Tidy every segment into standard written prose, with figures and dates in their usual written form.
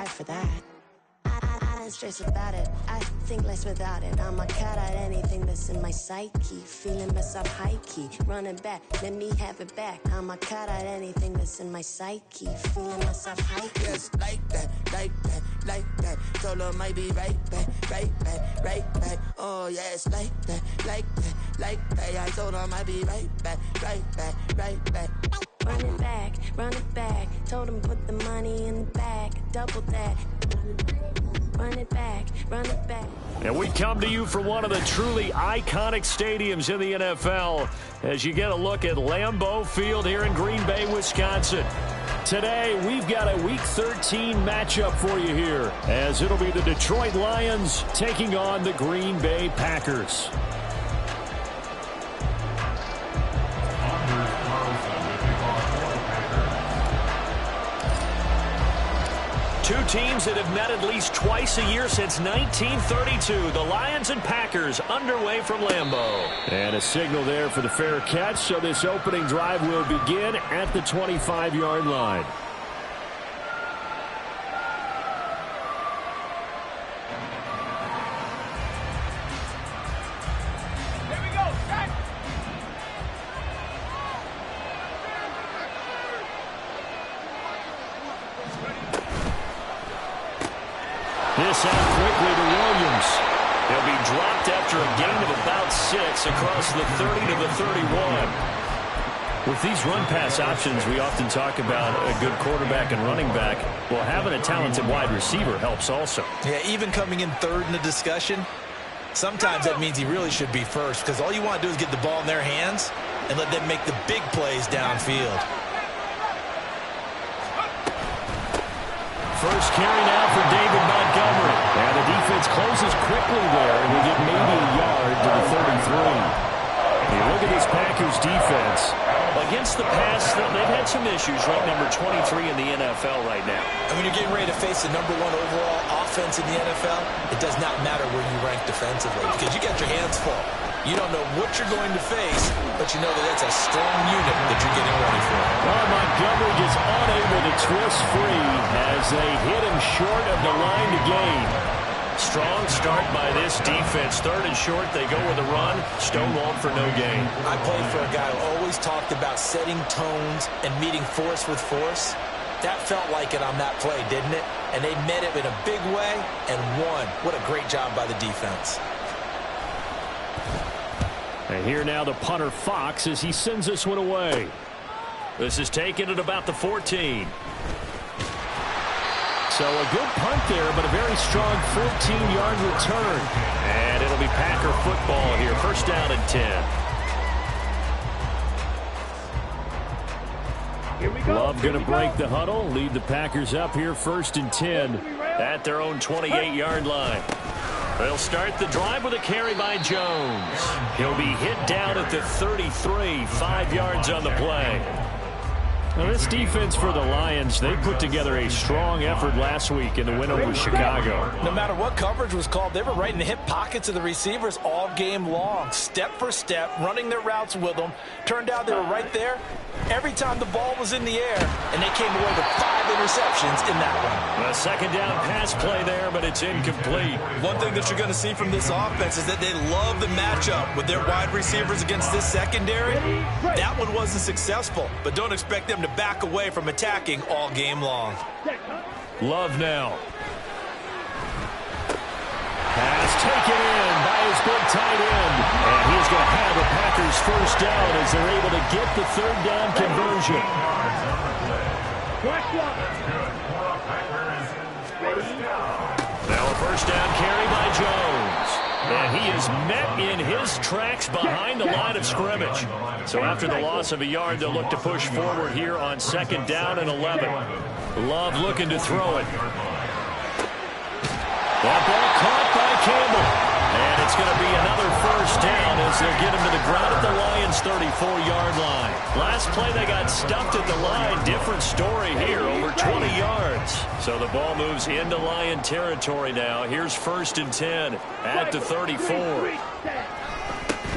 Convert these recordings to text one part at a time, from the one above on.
die for that. I don't stress about it, I think less without it. I'ma cut out anything that's in my psyche. Feeling myself high key, running back, let me have it back. I'ma cut out anything that's in my psyche. Feeling myself high key. Yes, like that, like that, like that. Told her might be right back, right back, right back. Oh yes, like that, like that, like that. I told her might be right back, right back, right back. Run it back, told him put the money in the bag, double that. Run it back, run it back. And we come to you from one of the truly iconic stadiums in the NFL as you get a look at Lambeau Field here in Green Bay, Wisconsin. Today, we've got a Week 13 matchup for you here, as it'll be the Detroit Lions taking on the Green Bay Packers. Two teams that have met at least twice a year since 1932. The Lions and Packers underway from Lambeau. And a signal there for the fair catch, so this opening drive will begin at the 25-yard line. This out quickly to Williams. He'll be dropped after a gain of about 6 across the 30 to the 31. With these run-pass options, we often talk about a good quarterback and running back. Well, having a talented wide receiver helps also. Yeah, even coming in third in the discussion, sometimes that means he really should be first, because all you want to do is get the ball in their hands and let them make the big plays downfield. First carry now for David Montgomery. And the defense closes quickly there, and we get maybe a yard to the 33. You look at this Packers defense. Against the pass, they've had some issues, right? Number 23 in the NFL right now. And when you're getting ready to face the #1 overall offense in the NFL, it does not matter where you rank defensively, because you got your hands full. You don't know what you're going to face, but you know that it's a strong unit that you're getting ready for. Well, Montgomery just unable to twist free as they hit him short of the line to gain. Strong start by this defense. Third and short, they go with a run. Stonewalled for no gain. I played for a guy who always talked about setting tones and meeting force with force. That felt like it on that play, didn't it? And they met it in a big way and won. What a great job by the defense. And here now the punter Fox as he sends this one away. This is taken at about the 14. So a good punt there, but a very strong 14-yard return. And it'll be Packer football here. First down and 10. Love going to break the huddle, lead the Packers up here first and 10 at their own 28-yard line. They'll start the drive with a carry by Jones. He'll be hit down at the 33, 5 yards on the play. Now this defense for the Lions, they put together a strong effort last week in the win over Chicago. No matter what coverage was called, they were right in the hip pockets of the receivers all game long. Step for step, running their routes with them. Turned out they were right there every time the ball was in the air, and they came away with 5 interceptions in that one. A second down pass play there, but it's incomplete. One thing that you're going to see from this offense is that they love the matchup with their wide receivers against this secondary. That one wasn't successful, but don't expect them to back away from attacking all game long. Love now. Pass taken in by his big tight end. And he's going to have the Packers first down as they're able to get the third down conversion. Now a first down carry by Jones. And he is met in his tracks behind the line of scrimmage. So after the loss of a yard, they'll look to push forward here on second down and 11. Love looking to throw it. That ball caught by Campbell. And it's going to be another first down as they'll get him to the ground at the Lions' 34-yard line. Last play, they got stuffed at the line. Different story here, over 20 yards. So the ball moves into Lion territory now. Here's first and 10 at the 34.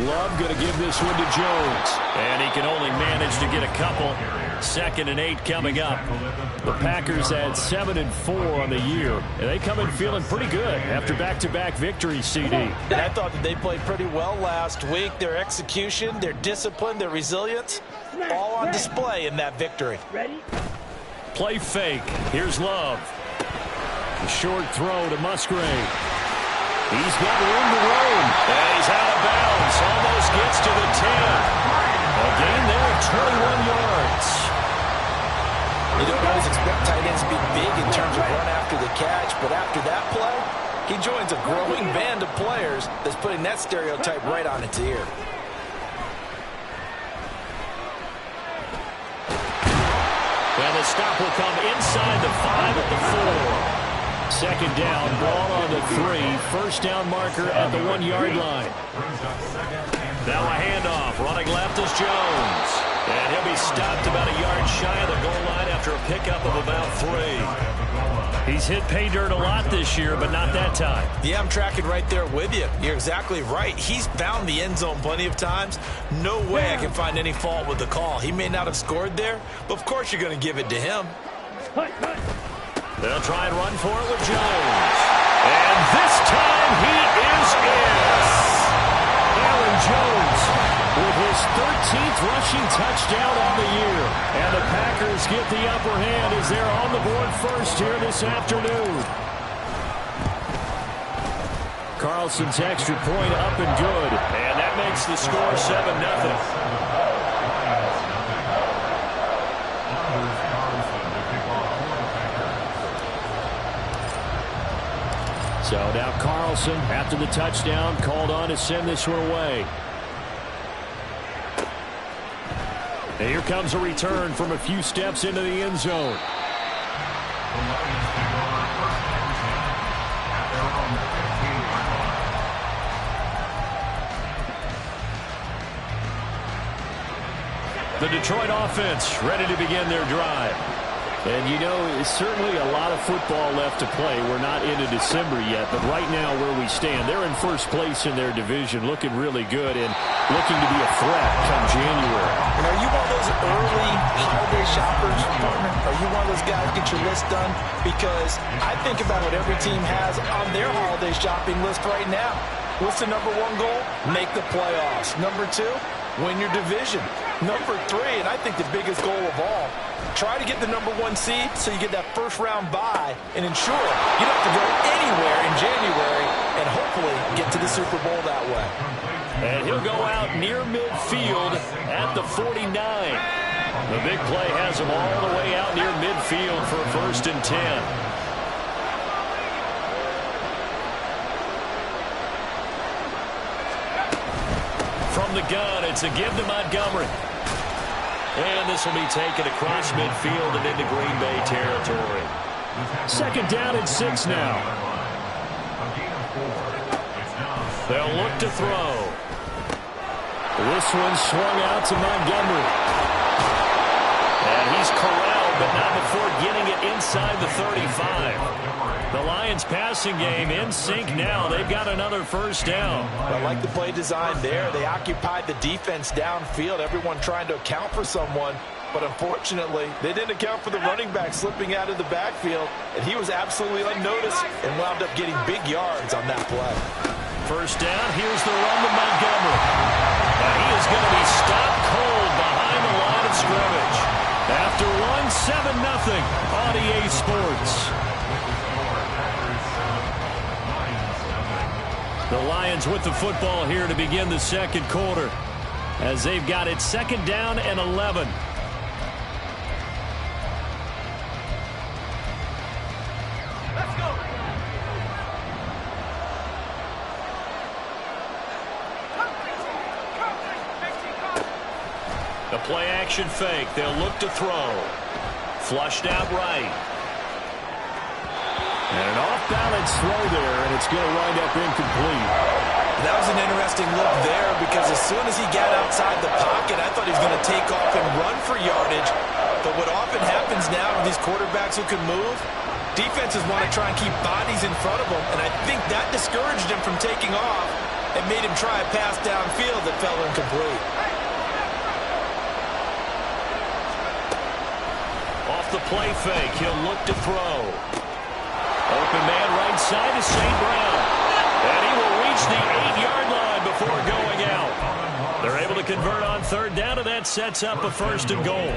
Love going to give this one to Jones. And he can only manage to get a couple. 2nd and 8 coming up. The Packers had 7-4 on the year, and they come in feeling pretty good after back-to-back victories, CD. And I thought that they played pretty well last week. Their execution, their discipline, their resilience, all on display in that victory. Ready? Play fake. Here's Love. A short throw to Musgrave. He's got room to roam. And he's out of bounds. Almost gets to the 10. A gain there of 21 yards. You don't always expect tight ends to be big in terms of run after the catch, but after that play, he joins a growing band of players that's putting that stereotype right on its ear. And the stop will come inside the 5 at the 4. 2nd down, ball on the 3. First down marker at the 1-yard line. Now a handoff. Running left is Jones. And he'll be stopped about a yard shy of the goal line after a pickup of about 3. He's hit pay dirt a lot this year, but not that time. Yeah, I'm tracking right there with you. You're exactly right. He's found the end zone plenty of times. No way I can find any fault with the call. He may not have scored there, but of course you're going to give it to him. They'll try and run for it with Jones. And this time he is in. Aaron Jones with his 13th rushing touchdown on the year. And the Packers get the upper hand as they're on the board first here this afternoon. Carlson's extra point up and good. And that makes the score 7-0. So now Carlson, after the touchdown, called on to send this one away. And here comes a return from a few steps into the end zone. The Detroit offense ready to begin their drive. And, you know, it's certainly a lot of football left to play. We're not into December yet, but right now where we stand, they're in first place in their division, looking really good and looking to be a threat come January. And are you one of those early holiday shoppers, partner? Are you one of those guys get your list done? Because I think about what every team has on their holiday shopping list right now. What's the number 1 goal? Make the playoffs. Number 2, win your division. Number 3, and I think the biggest goal of all, try to get the number 1 seed so you get that first-round bye and ensure you don't have to go anywhere in January and hopefully get to the Super Bowl that way. And he'll go out near midfield at the 49. The big play has him all the way out near midfield for a 1st and 10. From the gun, it's a give to Montgomery. And this will be taken across midfield and into Green Bay territory. 2nd down and 6 now. They'll look to throw. This one swung out to Montgomery. And he's corralled, but not before getting it inside the 35. The Lions passing game in sync now. They've got another 1st down. I like the play design there. They occupied the defense downfield, everyone trying to account for someone. But unfortunately, they didn't account for the running back slipping out of the backfield. And he was absolutely unnoticed and wound up getting big yards on that play. 1st down, here's the run to Montgomery. And he is going to be stopped cold behind the line of scrimmage. After one, 7-0 on EA Sports. The Lions with the football here to begin the 2nd quarter as they've got it 2nd down and 11. Let's go. The play action fake. They'll look to throw. Flushed out right. And an off-balance throw there, and it's going to wind up incomplete. That was an interesting look there because as soon as he got outside the pocket, I thought he was going to take off and run for yardage. But what often happens now with these quarterbacks who can move, defenses want to try and keep bodies in front of them, and I think that discouraged him from taking off and made him try a pass downfield that fell incomplete. the play fake. He'll look to throw. Open man right side to St. Brown. And he will reach the 8-yard line before going out. They're able to convert on third down, and that sets up a 1st and goal.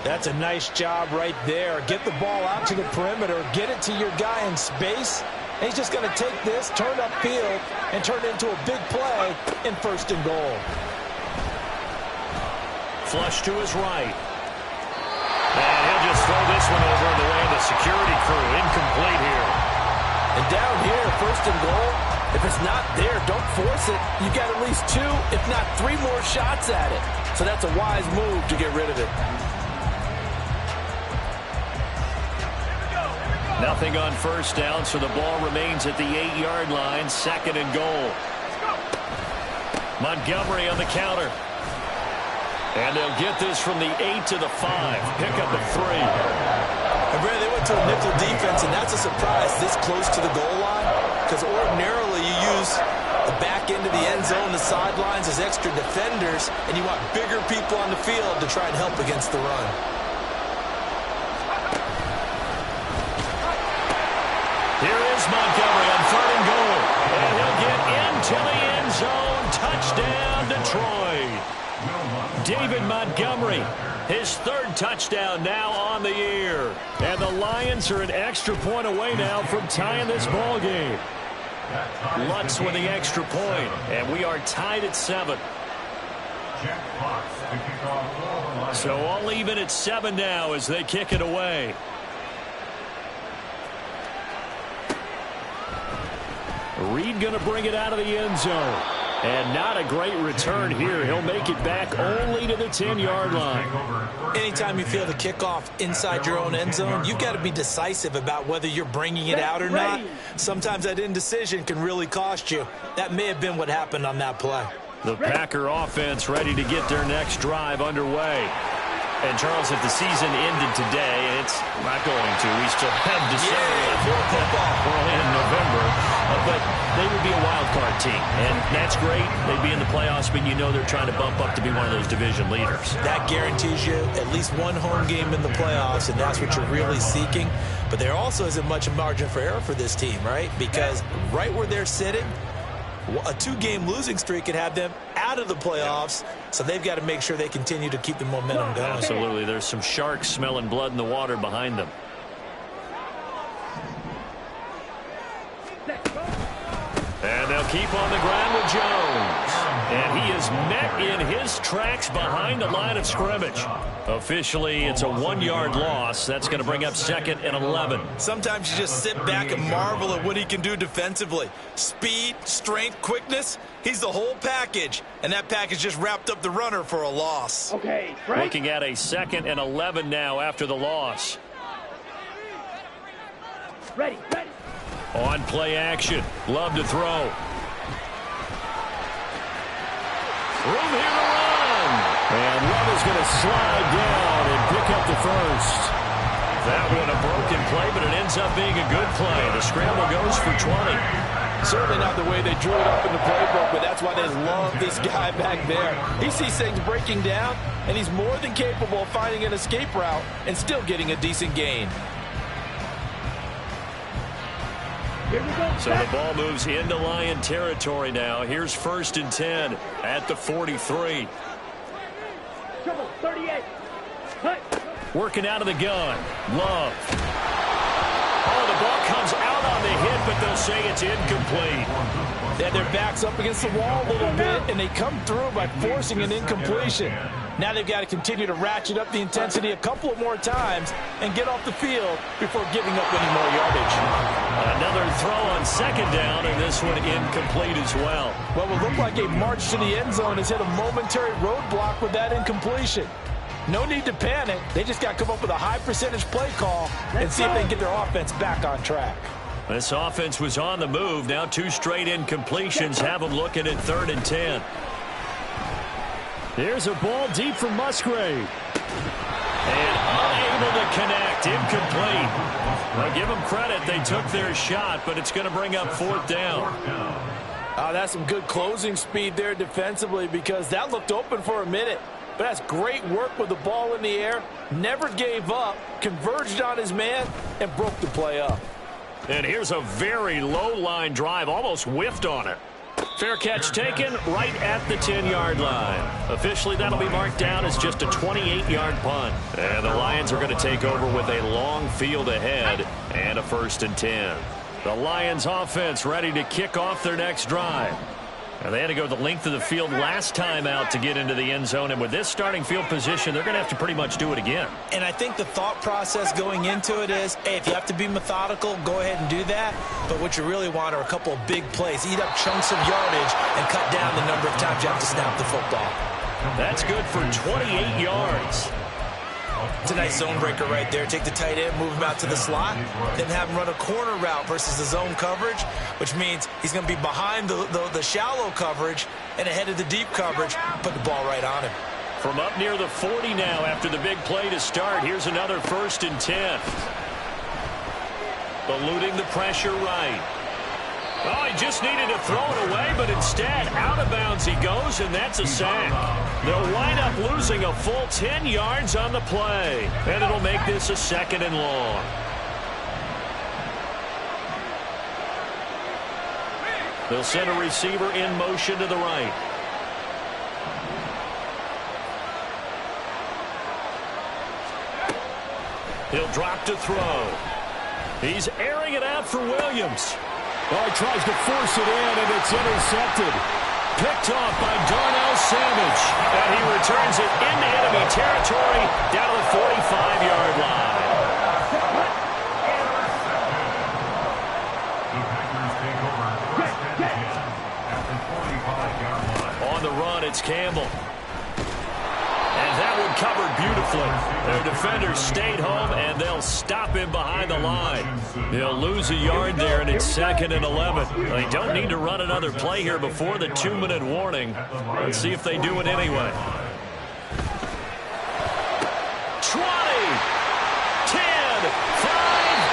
That's a nice job right there. Get the ball out to the perimeter. Get it to your guy in space. And he's just going to take this, turn upfield, and turn it into a big play in 1st and goal. Flush to his right. And he'll just throw this one over in the way of the security crew. Incomplete here. And down here, 1st and goal, if it's not there, don't force it. You got at least 2, if not 3 more shots at it. So that's a wise move to get rid of it. Nothing on 1st down, so the ball remains at the 8-yard line. 2nd and goal. Montgomery on the counter. And they'll get this from the 8 to the 5. Pick up a 3. And Brandon, they went to a nickel defense, and that's a surprise this close to the goal line. Because ordinarily you use the back end of the end zone, the sidelines as extra defenders, and you want bigger people on the field to try and help against the run. Here is Montgomery on 3rd and goal. And he'll get into the end zone. Touchdown, Detroit. David Montgomery, his 3rd touchdown now on the year. And the Lions are an extra point away now from tying this ball game. Lutz with the extra point, and we are tied at 7. So all even at 7 now as they kick it away. Reed going to bring it out of the end zone. And not a great return here. He'll make it back only to the 10-yard line. Anytime you feel the kickoff inside your own end zone, you've got to be decisive about whether you're bringing it out or not. Sometimes that indecision can really cost you. That may have been what happened on that play. The Packer offense ready to get their next drive underway. And, Charles, if the season ended today, and it's not going to. We still have December. Early in November. But they would be a wild card team. And that's great. They'd be in the playoffs, but you know they're trying to bump up to be one of those division leaders. That guarantees you at least one home game in the playoffs, and that's what you're really seeking. But there also isn't much margin for error for this team, right? Because right where they're sitting, a 2-game losing streak could have them out of the playoffs, so they've got to make sure they continue to keep the momentum going. Absolutely. There's some sharks smelling blood in the water behind them. And they'll keep on the ground with Jones. And he is met in his tracks behind the line of scrimmage. Officially, it's a 1-yard loss. That's going to bring up 2nd and 11. Sometimes you just sit back and marvel at what he can do defensively. Speed, strength, quickness, he's the whole package. And that package just wrapped up the runner for a loss. Okay, right. Looking at a 2nd and 11 now after the loss. Ready. On play action. Love to throw. Room here to run. And Love is going to slide down and pick up the 1st. That one a broken play, but it ends up being a good play. The scramble goes for 20. Certainly not the way they drew it up in the playbook, but that's why they love this guy back there. He sees things breaking down, and he's more than capable of finding an escape route and still getting a decent gain. So the ball moves into Lion territory now. Here's 1st and 10 at the 43. 38. Working out of the gun. Love. Oh, the ball comes out on the hit, but they'll say it's incomplete. They had their backs up against the wall a little bit, and they come through by forcing an incompletion. Now they've got to continue to ratchet up the intensity a couple of more times and get off the field before giving up any more yardage. Another throw on 2nd down, and this one incomplete as well. What will look like a march to the end zone has hit a momentary roadblock with that incompletion. No need to panic. They just got to come up with a high percentage play call and see if they can get their offense back on track. This offense was on the move. Now 2 straight incompletions have them looking at 3rd and 10. Here's a ball deep from Musgrave. And unable to connect. Incomplete. I'll give them credit. They took their shot, but it's going to bring up 4th down. That's some good closing speed there defensively because that looked open for a minute. But that's great work with the ball in the air. Never gave up, converged on his man, and broke the play up. And here's a very low line drive, almost whiffed on it. Fair catch taken right at the 10-yard line. Officially, that'll be marked down as just a 28-yard punt. And the Lions are going to take over with a long field ahead and a 1st and 10. The Lions offense ready to kick off their next drive. Now, they had to go the length of the field last time out to get into the end zone, and with this starting field position, they're going to have to pretty much do it again. And I think the thought process going into it is, hey, if you have to be methodical, go ahead and do that. But what you really want are a couple of big plays. Eat up chunks of yardage and cut down the number of times you have to snap the football. That's good for 28 yards. It's a nice zone breaker right there. Take the tight end, move him out to the slot, then have him run a corner route versus the zone coverage, which means he's going to be behind the shallow coverage and ahead of the deep coverage. Put the ball right on him. From up near the 40 now after the big play to start, here's another 1st and 10. Eluding the pressure right. Oh, he just needed to throw it away, but instead, out of bounds he goes, and that's a sack. They'll wind up losing a full 10 yards on the play, and it'll make this a 2nd and long. They'll send a receiver in motion to the right. He'll drop to throw. He's airing it out for Williams. Well, he tries to force it in, and it's intercepted. Picked off by Darnell Savage. And he returns it into enemy territory down to the 45-yard line. On the run, it's Campbell. And that one covered beautifully. Their defenders stayed home, and they'll stop him behind the line. He'll lose a yard there, and it's 2nd and 11. They don't need to run another play here before the 2-minute warning. Let's see if they do it anyway. 20, 10, 5.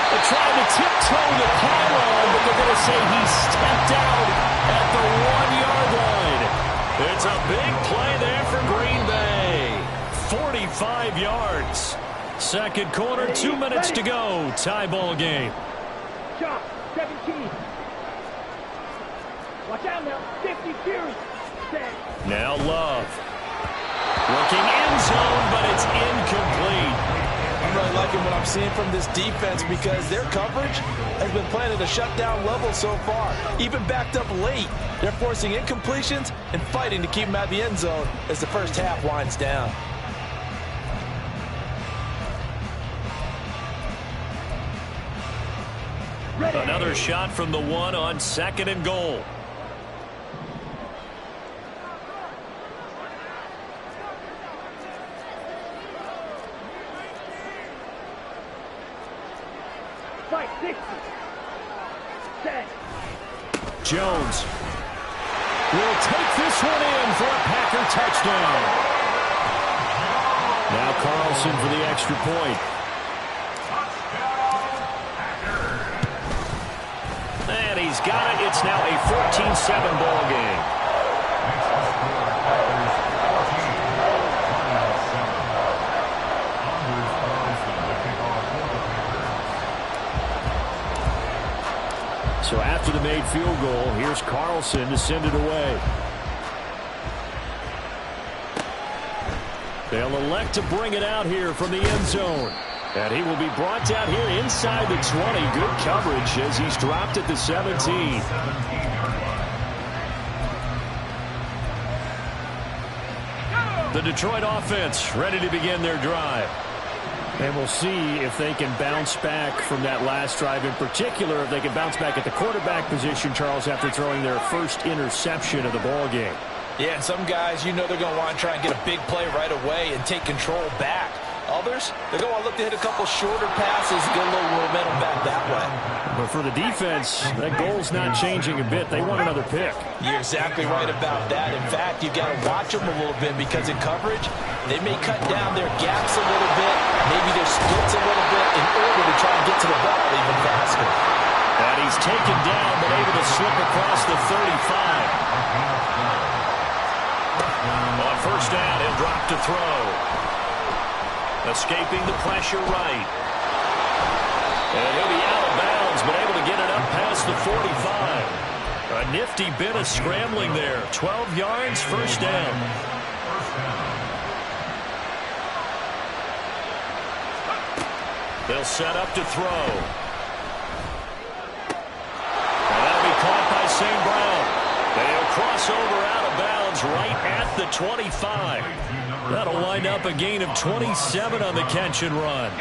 They're trying to tiptoe the pylon, but they're going to say he stepped out at the 1-yard line. It's a big play there for Green Bay. 45 yards. Second quarter, 2 minutes to go. Tie ball game. Shot, 17. Watch out now. 50 Fury. Now Love. Looking end zone, but it's incomplete. I'm really liking what I'm seeing from this defense because their coverage has been playing at a shutdown level so far. Even backed up late, they're forcing incompletions and fighting to keep them out of the end zone as the first half winds down. Another shot from the 1 on 2nd and goal. Jones will take this one in for a Packer touchdown. Now Carlson for the extra point. And he's got it. It's now a 14-7 ball game. So after the made field goal, here's Carlson to send it away. They'll elect to bring it out here from the end zone. And he will be brought down here inside the 20. Good coverage as he's dropped at the 17. The Detroit offense ready to begin their drive. And we'll see if they can bounce back from that last drive. In particular, if they can bounce back at the quarterback position, Charles, after throwing their first interception of the ball game. Yeah, and some guys, you know they're going to want to try and get a big play right away and take control back. Others, they're going to look to hit a couple shorter passes and get a little momentum back that way. But for the defense, that goal's not changing a bit. They want another pick. You're exactly right about that. In fact, you've got to watch them a little bit because in coverage, they may cut down their gaps a little bit, maybe their splits a little bit in order to try and get to the ball even faster. And he's taken down but able to slip across the 35. On first down, he'll drop to throw. Escaping the pressure right. And he'll be out of bounds, but able to get it up past the 45. A nifty bit of scrambling there. 12 yards, first down. They'll set up to throw. And that'll be caught by St. Brown. They'll cross over out of bounds right at the 25. That'll wind up a gain of 27 on the catch and run.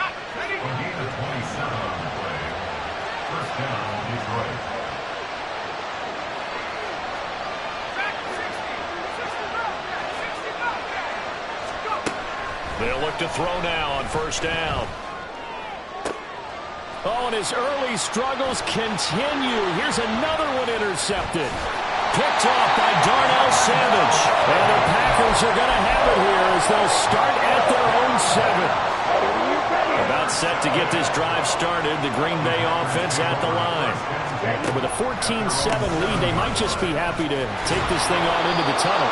They'll look to throw now on first down. Oh, and his early struggles continue. Here's another one intercepted. Picked off by Darnell Savage. And the Packers are going to have it here as they'll start at their own 7. About set to get this drive started. The Green Bay offense at the line. And with a 14-7 lead, they might just be happy to take this thing on into the tunnel.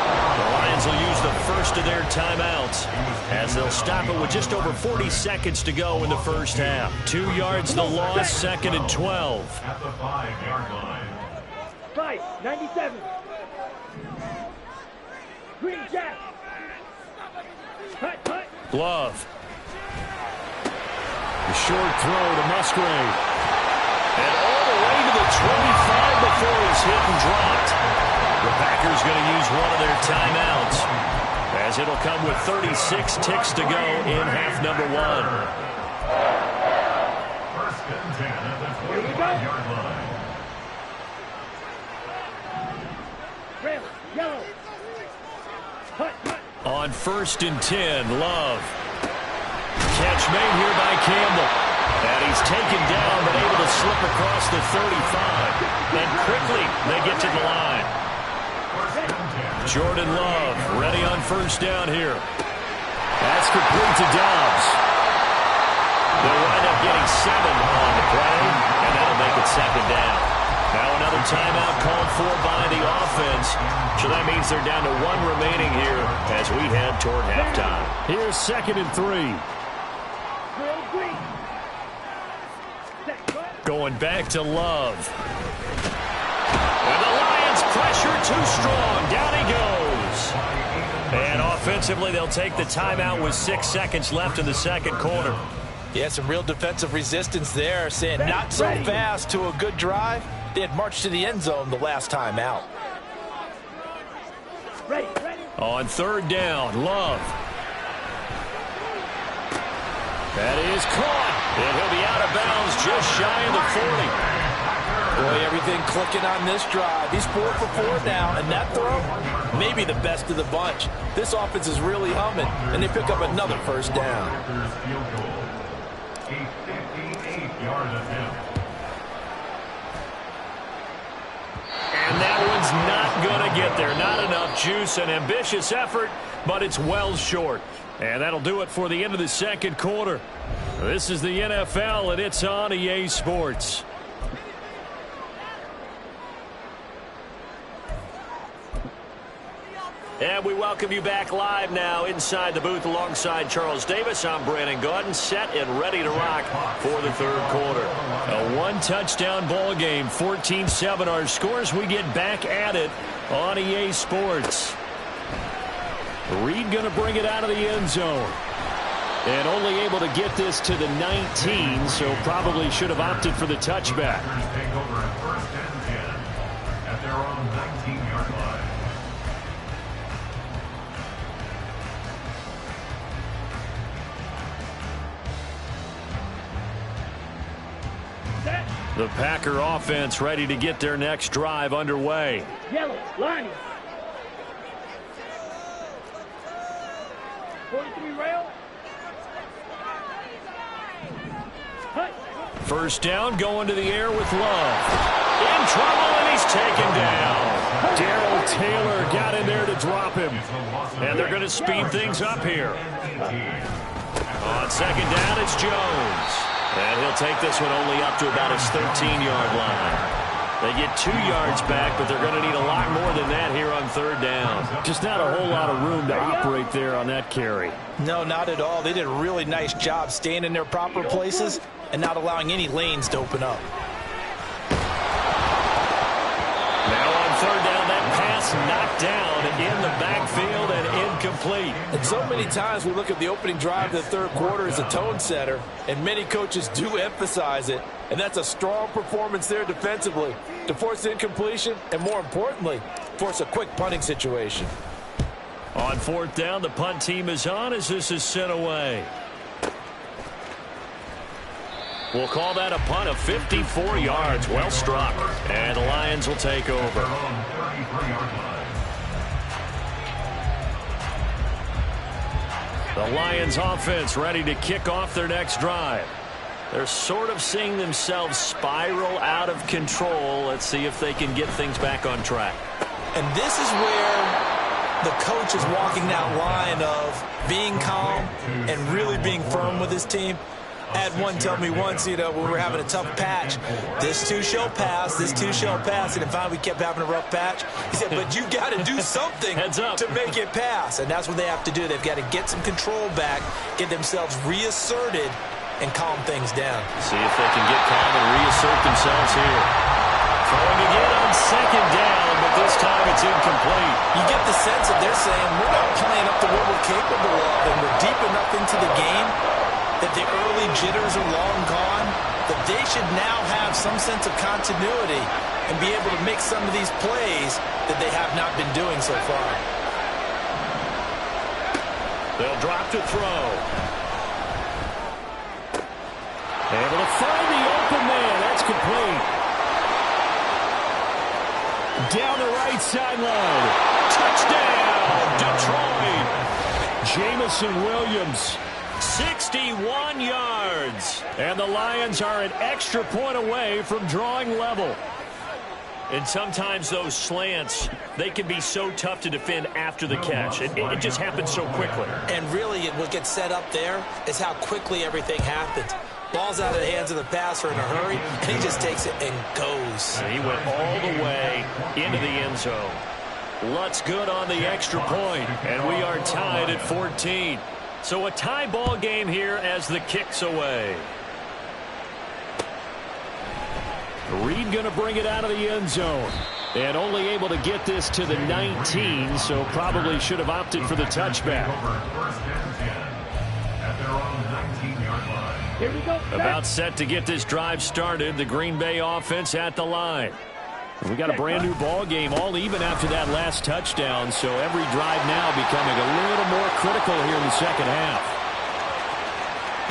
The Lions will use the first of their timeouts as they'll stop it with just over 40 seconds to go in the first half. 2 yards the loss, second and 12. At the 5-yard line. 5-97. Green Jack. Hut. Love. The short throw to Musgrave. And all the way to the 25 before he's hit and dropped. The Packers going to use one of their timeouts as it'll come with 36 ticks to go in half number 1. First and 10 at the 25-yard line. Red, yellow. Hut. On first and 10, Love. Catch made here by Campbell. And he's taken down but able to slip across the 35. And quickly they get to the line. Jordan Love ready on first down here. That's complete to Dobbs. They'll wind up getting 7 on the play, and that'll make it second down. Now another timeout called for by the offense. So that means they're down to 1 remaining here as we head toward halftime. Here's second and 3. Going back to Love. And the Lions pressure too strong. Down he goes. And offensively, they'll take the timeout with 6 seconds left in the second quarter. Yeah, some real defensive resistance there, saying not so fast to a good drive. They had marched to the end zone the last time out. On third down, Love. That is caught. And he'll be out of bounds just shy of the 40. Boy, everything clicking on this drive. He's 4 for 4 now, and that throw, maybe the best of the bunch. This offense is really humming, and they pick up another first down. And that one's not going to get there. Not enough juice. An ambitious effort, but it's well short. And that'll do it for the end of the second quarter. This is the NFL, and it's on EA Sports. And we welcome you back live now inside the booth alongside Charles Davis. I'm Brandon Gaudin, set and ready to rock for the third quarter. A one-touchdown ball game, 14-7 our scores. We get back at it on EA Sports. Reed going to bring it out of the end zone. And only able to get this to the 19, so probably should have opted for the touchback. Take over at first and 10 at their own 19-yard line. The Packer offense ready to get their next drive underway. Yellow, line. 43 rail. First down, going to the air with Love. In trouble, and he's taken down. Darrell Taylor got in there to drop him. And they're going to speed things up here. On second down, it's Jones. And he'll take this one only up to about his 13-yard line. They get 2 yards back, but they're going to need a lot more than that here on 3rd down. Just not a whole lot of room to operate there on that carry. No, not at all. They did a really nice job staying in their proper places and not allowing any lanes to open up. Now on 3rd down, that pass knocked down in the backfield and incomplete. And so many times we look at the opening drive of the 3rd quarter as a tone setter, and many coaches do emphasize it. And that's a strong performance there defensively to force incompletion and, more importantly, force a quick punting situation. On 4th down, the punt team is on as this is sent away. We'll call that a punt of 54 yards. Well struck. And the Lions will take over. The Lions offense ready to kick off their next drive. They're sort of seeing themselves spiral out of control. Let's see if they can get things back on track. And this is where the coach is walking that line of being calm and really being firm with his team. I had one tell me once, when we were having a tough patch, this too shall pass, this too shall pass. And finally we kept having a rough patch. He said, but you got to do something to make it pass. And that's what they have to do. They've got to get some control back, get themselves reasserted, and calm things down. See if they can get calm and reassert themselves here. Throwing again on 2nd down, but this time it's incomplete. You get the sense that they're saying we're not playing up to what we're capable of, and we're deep enough into the game that the early jitters are long gone, that they should now have some sense of continuity and be able to make some of these plays that they have not been doing so far. They'll drop to throw. Able to find the open man. That's complete. Down the right sideline. Touchdown, Detroit. Jamison Williams. 61 yards. And the Lions are an extra point away from drawing level. And sometimes those slants, they can be so tough to defend after the catch. It just happens so quickly. And really, what gets set up there is how quickly everything happens. Ball's out of the hands of the passer in a hurry, and he just takes it and goes. He went all the way into the end zone. Lutz good on the extra point, and we are tied at 14. So a tie ball game here as the kick's away. Reed going to bring it out of the end zone. And only able to get this to the 19, so probably should have opted for the touchback. Here we go. About set to get this drive started. The Green Bay offense at the line. We got a brand new ball game, all even after that last touchdown, so every drive now becoming a little more critical here in the second half.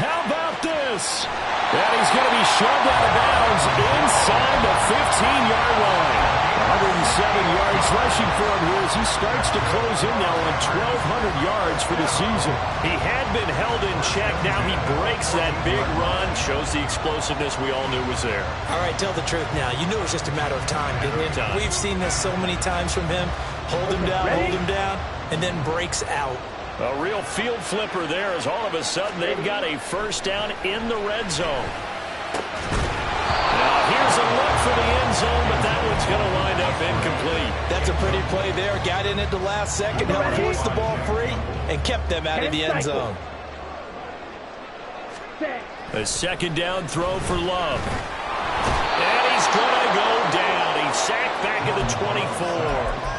How about this? And he's going to be shoved out of bounds inside the 15-yard line. 107 yards rushing for him here as he starts to close in now on 1,200 yards for the season. He had been held in check. Now he breaks that big run, shows the explosiveness we all knew was there. All right, tell the truth now. You knew it was just a matter of time, didn't you? We've seen this so many times from him. Hold him down, and then breaks out. A real field flipper there as all of a sudden they've got a first down in the red zone. Now here's a look for the end zone, but that one's going to wind up incomplete. That's a pretty play there. Got in at the last second, helped force the ball free, and kept them out of the end zone. A second down throw for Love. And he's going to go down. He's sacked back at the 24.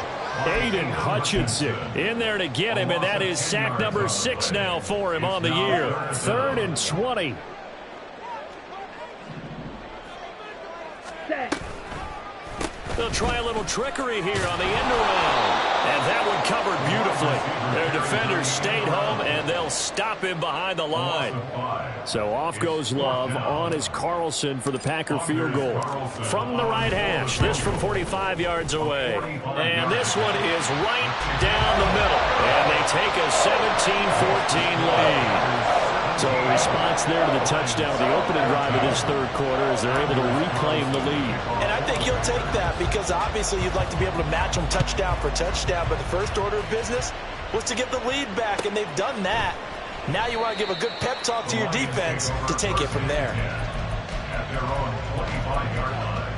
Aiden Hutchinson in there to get him, and that is sack number 6 now for him on the year. 3rd and 20. They'll try a little trickery here on the end around. And that one covered beautifully. Their defenders stayed home, and they'll stop him behind the line. So off goes Love. On is Carlson for the Packer field goal. From the right hash. This from 45 yards away. And this one is right down the middle. And they take a 17-14 lead. So a response there to the touchdown, the opening drive of this 3rd quarter as they're able to reclaim the lead. And I think you'll take that because obviously you'd like to be able to match them touchdown for touchdown, but the first order of business was to get the lead back, and they've done that. Now you want to give a good pep talk to your defense to take it from there. At their own 25-yard line.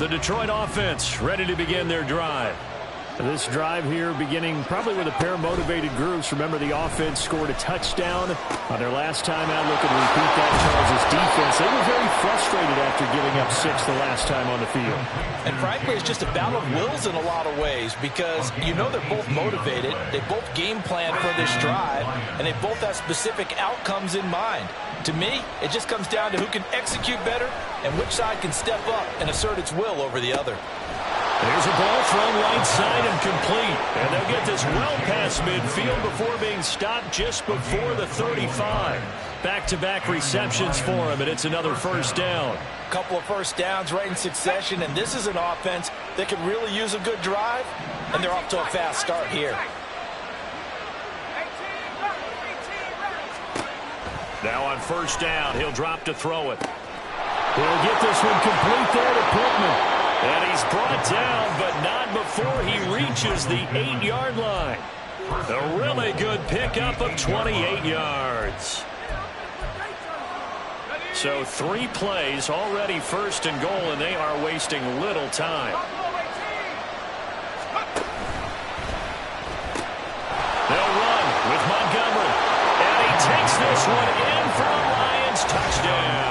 The Detroit offense ready to begin their drive. This drive here beginning probably with a pair of motivated groups. Remember, the offense scored a touchdown on their last time out. Looking to repeat that. Charles' defense, they were very frustrated after giving up 6 the last time on the field. And frankly, it's just a battle of wills in a lot of ways because you know they're both motivated. They both game plan for this drive, and they both have specific outcomes in mind. To me, it just comes down to who can execute better and which side can step up and assert its will over the other. There's a ball thrown right side and complete. And they'll get this well past midfield before being stopped just before the 35. Back-to-back receptions for him, and it's another first down. Couple of first downs right in succession, and this is an offense that could really use a good drive, and they're off to a fast start here. Now on first down, he'll drop to throw it. He'll get this one complete there to Pittman. And he's brought down, but not before he reaches the 8-yard line. A really good pickup of 28 yards. So 3 plays, already first and goal, and they are wasting little time. They'll run with Montgomery. And he takes this one in for a Lions touchdown.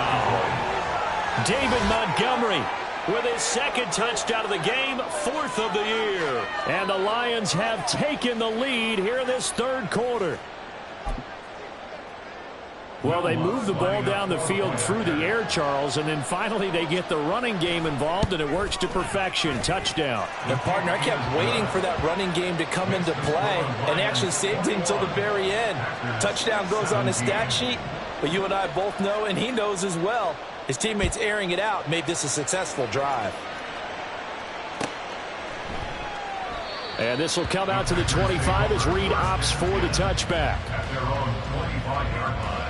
David Montgomery with his second touchdown of the game, 4th of the year. And the Lions have taken the lead here in this third quarter. Well, they move the ball down the field through the air, Charles, and then finally they get the running game involved, and it works to perfection. Touchdown. And, partner, I kept waiting for that running game to come into play, and they actually saved it until the very end. Touchdown goes on his stat sheet, but you and I both know, and he knows as well, his teammates airing it out made this a successful drive. And this will come out to the 25 as Reed opts for the touchback. At their own 25-yard line.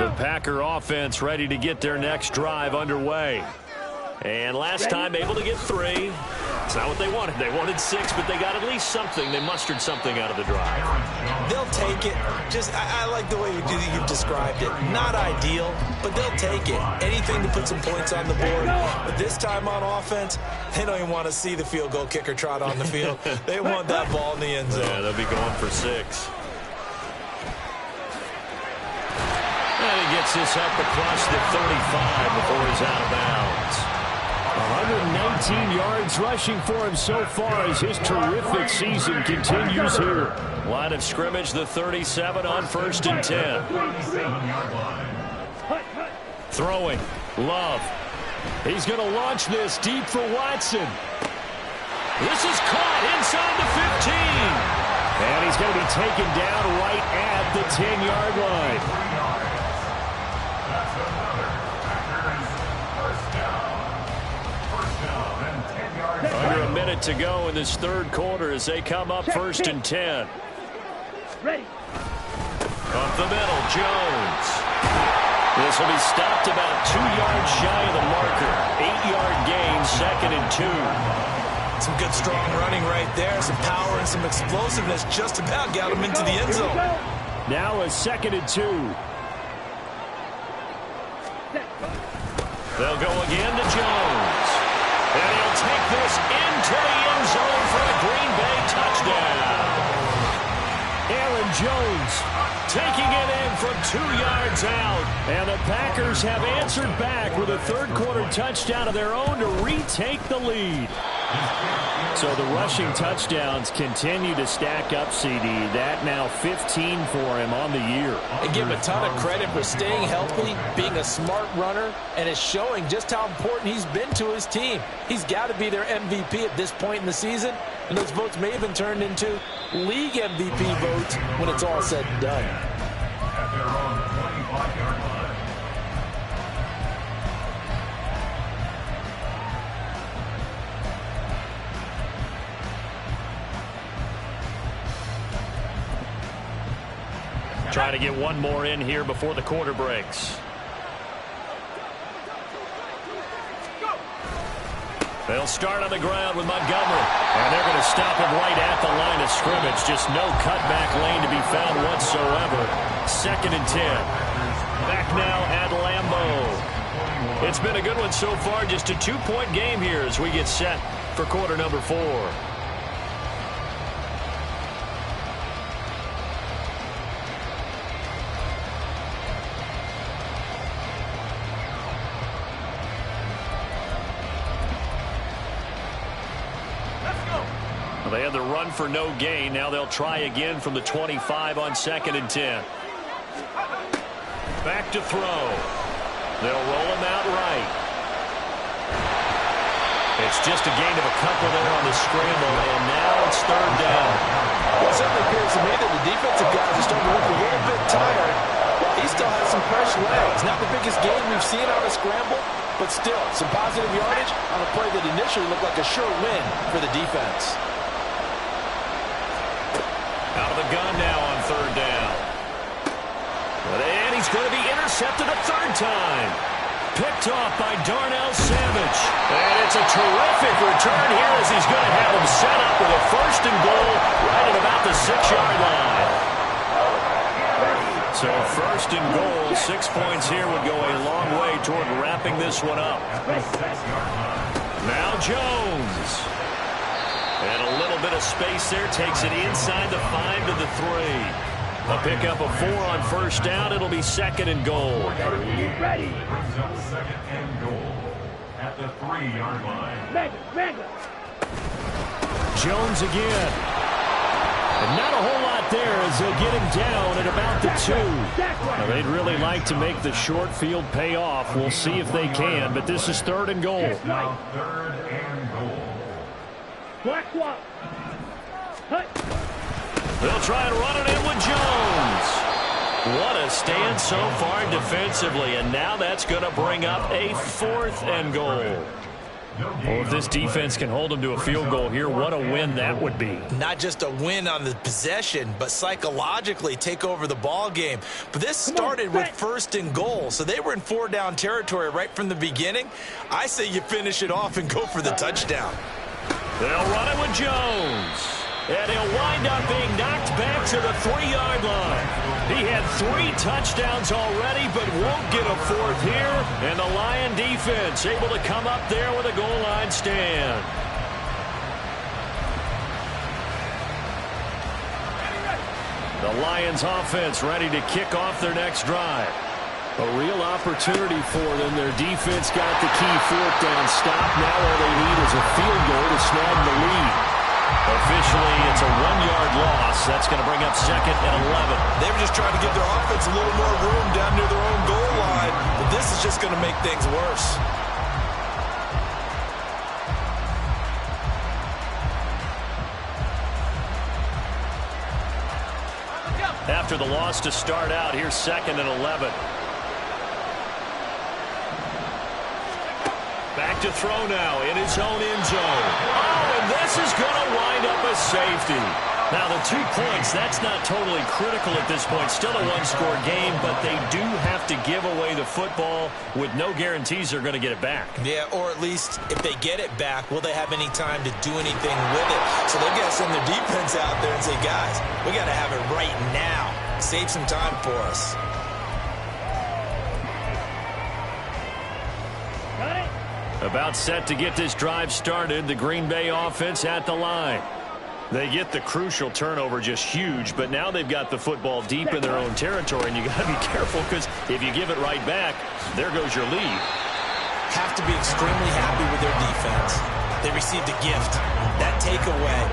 The Packer offense ready to get their next drive underway. And last time able to get 3. It's not what they wanted. They wanted 6, but they got at least something. They mustered something out of the drive. They'll take it. I like the way you've described it. Not ideal, but they'll take it. Anything to put some points on the board. But this time on offense, they don't even want to see the field goal kicker trot on the field. They want that ball in the end zone. Yeah, they'll be going for 6. And he gets this up across the 35 before he's out of bounds. 119 yards rushing for him so far as his terrific season continues here. Line of scrimmage, the 37 on 1st and 10. Throwing. Love. He's going to launch this deep for Watson. This is caught inside the 15. And he's going to be taken down right at the 10-yard line. Under a minute to go in this third quarter as they come up 1st and 10. Ready. Up the middle, Jones. This will be stopped about 2 yards shy of the marker. 8-yard gain, 2nd and 2. Some good strong running right there. Some power and some explosiveness just about got him into the end zone. Now a 2nd and 2. They'll go again to Jones. And he'll take this into the end zone for a Green Bay touchdown. Aaron Jones taking it in from 2 yards out. And the Packers have answered back with a third-quarter touchdown of their own to retake the lead. So the rushing touchdowns continue to stack up, CD. That now 15 for him on the year. And give him a ton of credit for staying healthy, being a smart runner, and is showing just how important he's been to his team. He's got to be their MVP at this point in the season, and those votes may have been turned into league MVP votes when it's all said and done. At their own 25-yard line. Trying to get one more in here before the quarter breaks. They'll start on the ground with Montgomery. And they're going to stop him right at the line of scrimmage. Just no cutback lane to be found whatsoever. 2nd and 10. Back now at Lambeau. It's been a good one so far. Just a 2-point game here as we get set for quarter number 4. They had the run for no gain. Now they'll try again from the 25 on 2nd and 10. Back to throw. They'll roll him out right. It's just a gain of a couple there on the scramble, and now it's 3rd down. Well, it certainly appears to me that the defensive guys are starting to look a little bit tired. He still has some fresh legs. Not the biggest game we've seen on a scramble, but still, some positive yardage on a play that initially looked like a sure win for the defense. Out of the gun now on 3rd down. And he's going to be intercepted a 3rd time. Picked off by Darnell Savage. And it's a terrific return here as he's going to have him set up with a 1st and goal right at about the 6-yard line. So 1st and goal, 6 points here would go a long way toward wrapping this one up. Now Jones. And a little bit of space there. Takes it inside the 5 to the 3. A pickup of 4 on 1st down. It'll be 2nd and goal. Ready. Brings up 2nd and goal at the 3-yard line. Jones again. And not a whole lot there as they'll get him down at about the 2. Now, they'd really like to make the short field pay off. We'll see if they can, but this is 3rd and goal. Now 3rd and goal. They'll try and run it in with Jones. What a stand so far defensively, and now that's going to bring up a 4th and goal. Well, if this defense can hold them to a field goal here, what a win that would be. Not just a win on the possession, but psychologically take over the ball game. But this started with 1st and goal, so they were in 4-down territory right from the beginning. I say you finish it off and go for the touchdown. They'll run it with Jones. And he'll wind up being knocked back to the 3-yard line. He had 3 touchdowns already, but won't get a 4th here. And the Lion defense able to come up there with a goal line stand. The Lions offense ready to kick off their next drive. A real opportunity for them. Their defense got the key 4th down stop. Now all they need is a field goal to snag the lead. Officially, it's a 1-yard loss. That's going to bring up 2nd and 11. They were just trying to give their offense a little more room down near their own goal line, but this is just going to make things worse. After the loss to start out, here's 2nd and 11. Back to throw now in his own end zone. Oh, and this is going to wind up a safety. Now, the 2 points, that's not totally critical at this point. Still a 1-score game, but they do have to give away the football with no guarantees they're going to get it back. Yeah, or at least if they get it back, will they have any time to do anything with it? So they've got to send their defense out there and say, guys, we got to have it right now. Save some time for us. About set to get this drive started. The Green Bay offense at the line. They get the crucial turnover, just huge, but now they've got the football deep in their own territory, and you got to be careful because if you give it right back, there goes your lead. Have to be extremely happy with their defense. They received a gift. That takeaway,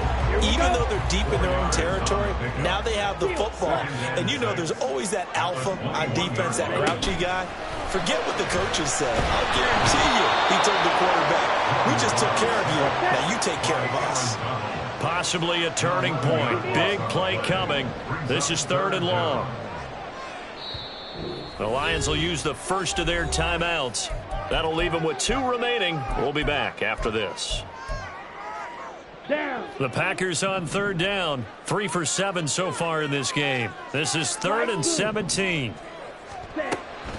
even though they're deep in their own territory, now they have the football. And you know there's always that alpha on defense, that grouchy guy. Forget what the coaches said. I'll guarantee you, he told the quarterback, we just took care of you. Now you take care of us. Possibly a turning point. Big play coming. This is 3rd and long. The Lions will use the first of their timeouts. That'll leave them with 2 remaining. We'll be back after this. The Packers on 3rd down. 3 for 7 so far in this game. This is 3rd and 17.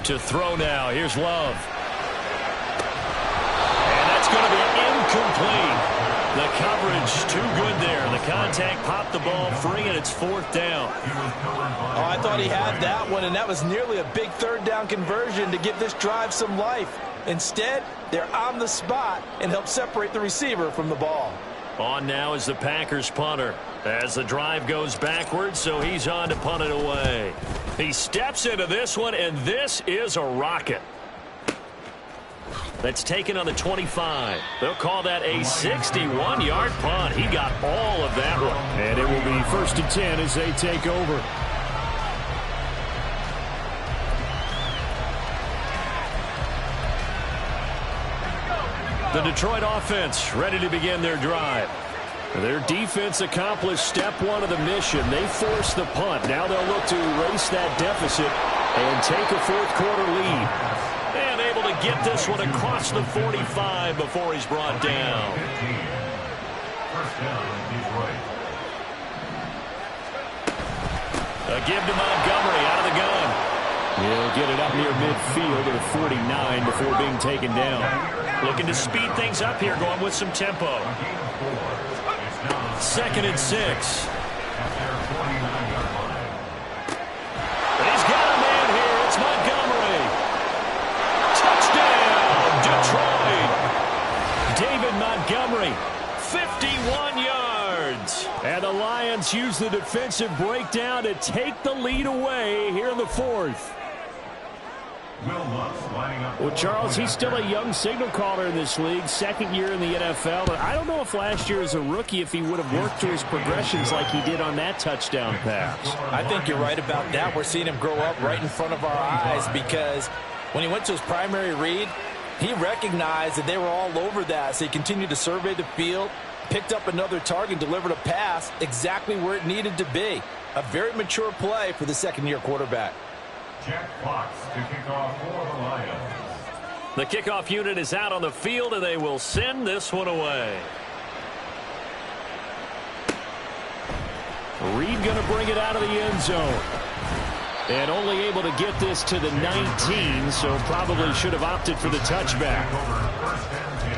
To throw now. Here's Love. And that's going to be incomplete. The coverage too good there. The contact popped the ball free, and it's 4th down. Oh, I thought he had that one, and that was nearly a big 3rd down conversion to give this drive some life. Instead, they're on the spot and help separate the receiver from the ball. On now is the Packers punter as the drive goes backwards, so he's on to punt it away. He steps into this one, and this is a rocket. That's taken on the 25. They'll call that a 61-yard punt. He got all of that one. And it will be 1st and 10 as they take over. The Detroit offense ready to begin their drive. Their defense accomplished step 1 of the mission. They forced the punt. Now they'll look to erase that deficit and take a 4th quarter lead. And able to get this one across the 45 before he's brought down. First down, Detroit. A give to Montgomery out of the gun. He'll get it up near midfield at the 49 before being taken down. Looking to speed things up here, going with some tempo. 2nd and 6. He's got a man here. It's Montgomery. Touchdown, Detroit. David Montgomery, 51 yards. And the Lions use the defensive breakdown to take the lead away here in the 4th. Well, Charles, he's still a young signal caller in this league, 2nd year in the NFL. But I don't know if last year as a rookie, if he would have worked through his progressions like he did on that touchdown pass. I think you're right about that. We're seeing him grow up right in front of our eyes because when he went to his primary read, he recognized that they were all over that. So he continued to survey the field, picked up another target, delivered a pass exactly where it needed to be. A very mature play for the 2nd-year quarterback. Jack Fox to kick off for the Lions. The kickoff unit is out on the field, and they will send this one away. Reed going to bring it out of the end zone. And only able to get this to the 19, so probably should have opted for the touchback. First and 10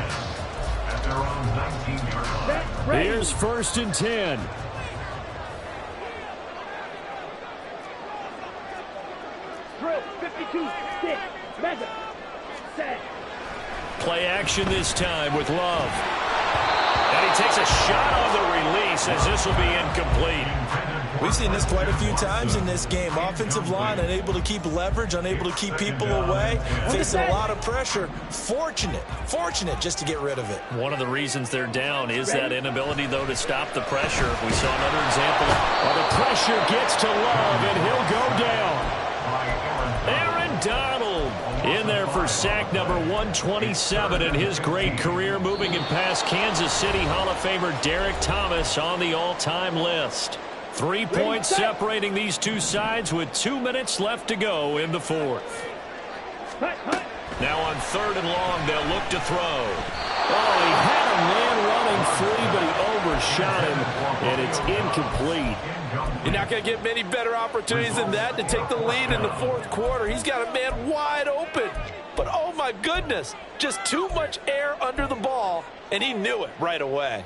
at their own 19-yard line. Here's 1st and 10. Drill, 52, stick, mega, set. Play action this time with Love. And he takes a shot on the release as this will be incomplete. We've seen this quite a few times in this game. Offensive line unable to keep leverage, unable to keep people away, facing a lot of pressure. Fortunate just to get rid of it. One of the reasons they're down is that inability, though, to stop the pressure. We saw another example. Well, the pressure gets to Love, and he'll go down. Aaron Donald in there for sack number 127 in his great career, moving and past Kansas City Hall of Famer Derek Thomas on the all-time list. 3 points separating these two sides with 2 minutes left to go in the 4th. Now on 3rd and long, they'll look to throw. Oh, he had a man running free, but he overshot him, and it's incomplete. You're not going to get many better opportunities than that to take the lead in the 4th quarter. He's got a man wide open. But, oh, my goodness, just too much air under the ball, and he knew it right away.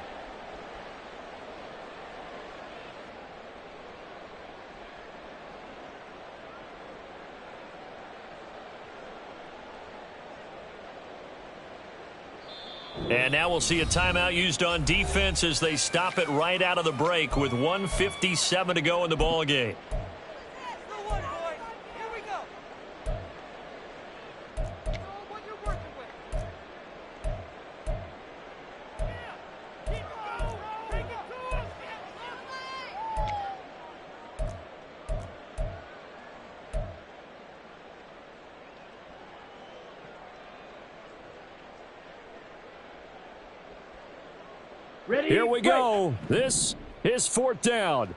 And now we'll see a timeout used on defense as they stop it right out of the break with 1:57 to go in the ball game. Ready? Here we go. This is 4th down.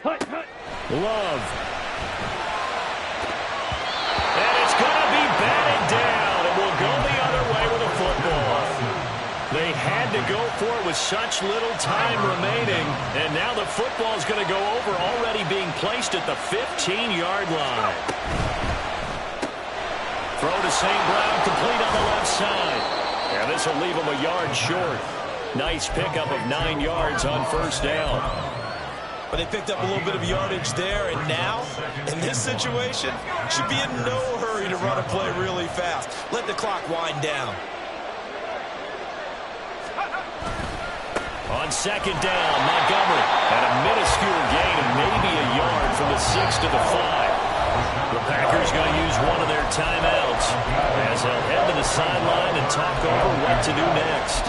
Love. And it's going to be batted down, and we'll go the other way with a football. They had to go for it with such little time remaining, and now the football is going to go over, already being placed at the 15-yard line. Throw to St. Brown, complete on the left side. And this will leave them a yard short. Nice pickup of 9 yards on first down. But they picked up a little bit of yardage there, and now, in this situation, should be in no hurry to run a play really fast. Let the clock wind down. On second down, Montgomery had a minuscule gain of maybe a yard from the 6 to the 5. The Packers going to use one of their timeouts as they'll head to the sideline and talk over what to do next.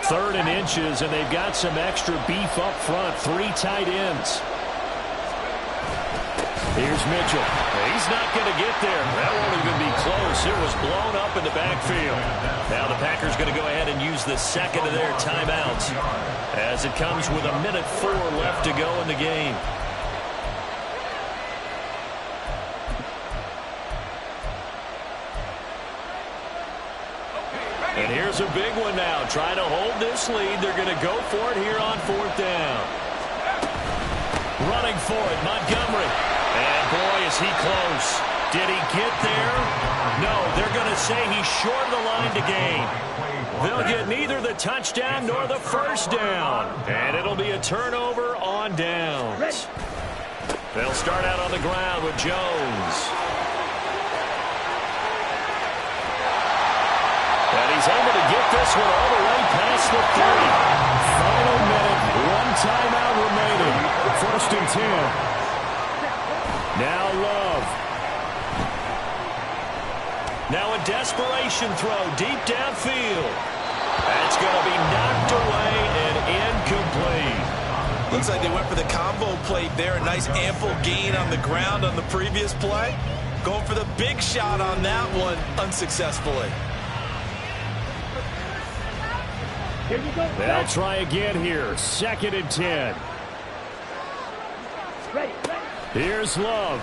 Third and inches, and they've got some extra beef up front. 3 tight ends. Here's Mitchell. He's not going to get there. That won't even be close. It was blown up in the backfield. Now the Packers going to go ahead and use the second of their timeouts as it comes with 1:04 left to go in the game. And here's a big one now. Trying to hold this lead. They're going to go for it here on 4th down. Running for it, Montgomery. And boy, is he close. Did he get there? No, they're going to say he's short of the line to gain. They'll get neither the touchdown nor the first down. And it'll be a turnover on downs. They'll start out on the ground with Jones. And he's able to get this one all the way past the 30. Final minute, 1 timeout remaining. 1st and 10. Now Love. Now a desperation throw deep downfield. That's going to be knocked away and incomplete. Looks like they went for the combo plate there. A nice ample gain on the ground on the previous play. Going for the big shot on that one unsuccessfully. They'll try again here. 2nd and 10. Here's Love.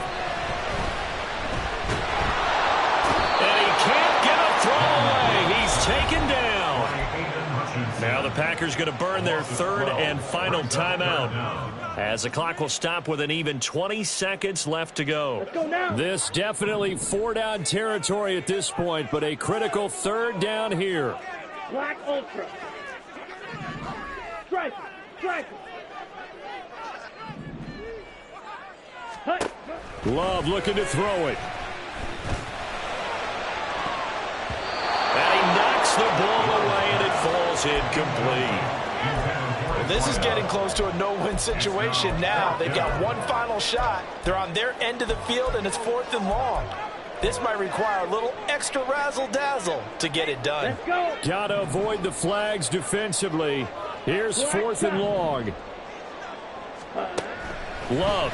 And he can't get a throw away. He's taken down. Now the Packers going to burn their 3rd and final timeout as the clock will stop with an even 20 seconds left to go. Let's go now. This definitely 4-down territory at this point, but a critical 3rd down here. Black Ultra. Strike. Strike. Love looking to throw it. And he knocks the ball away, and it falls incomplete. Well, this is getting close to a no-win situation now. They've got one final shot. They're on their end of the field, and it's 4th and long. This might require a little extra razzle-dazzle to get it done. Let's go. Gotta avoid the flags defensively. Here's 4th and long. Love.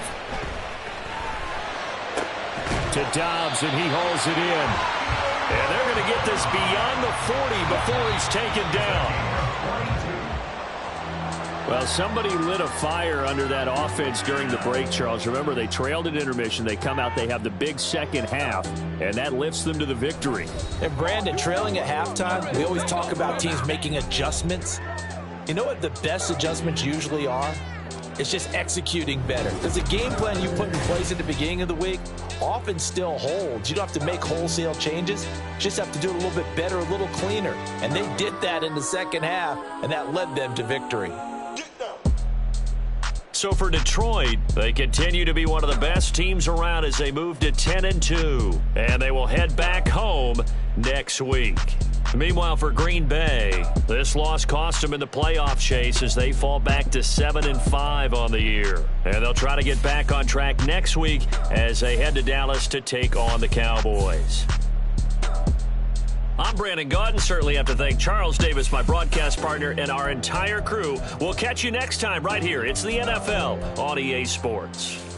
To Dobbs, and he hauls it in. And they're going to get this beyond the 40 before he's taken down. Well, somebody lit a fire under that offense during the break, Charles. Remember, they trailed at intermission. They come out, they have the big second half, and that lifts them to the victory. And Brandon, trailing at halftime, we always talk about teams making adjustments. You know what the best adjustments usually are? It's just executing better. Because the game plan you put in place at the beginning of the week often still holds. You don't have to make wholesale changes. You just have to do it a little bit better, a little cleaner. And they did that in the second half, and that led them to victory. So for Detroit, they continue to be one of the best teams around as they move to 10-2. And they will head back home next week. Meanwhile, for Green Bay, this loss cost them in the playoff chase as they fall back to 7-5 on the year. And they'll try to get back on track next week as they head to Dallas to take on the Cowboys. I'm Brandon Gaudin. Certainly have to thank Charles Davis, my broadcast partner, and our entire crew. We'll catch you next time right here. It's the NFL on EA Sports.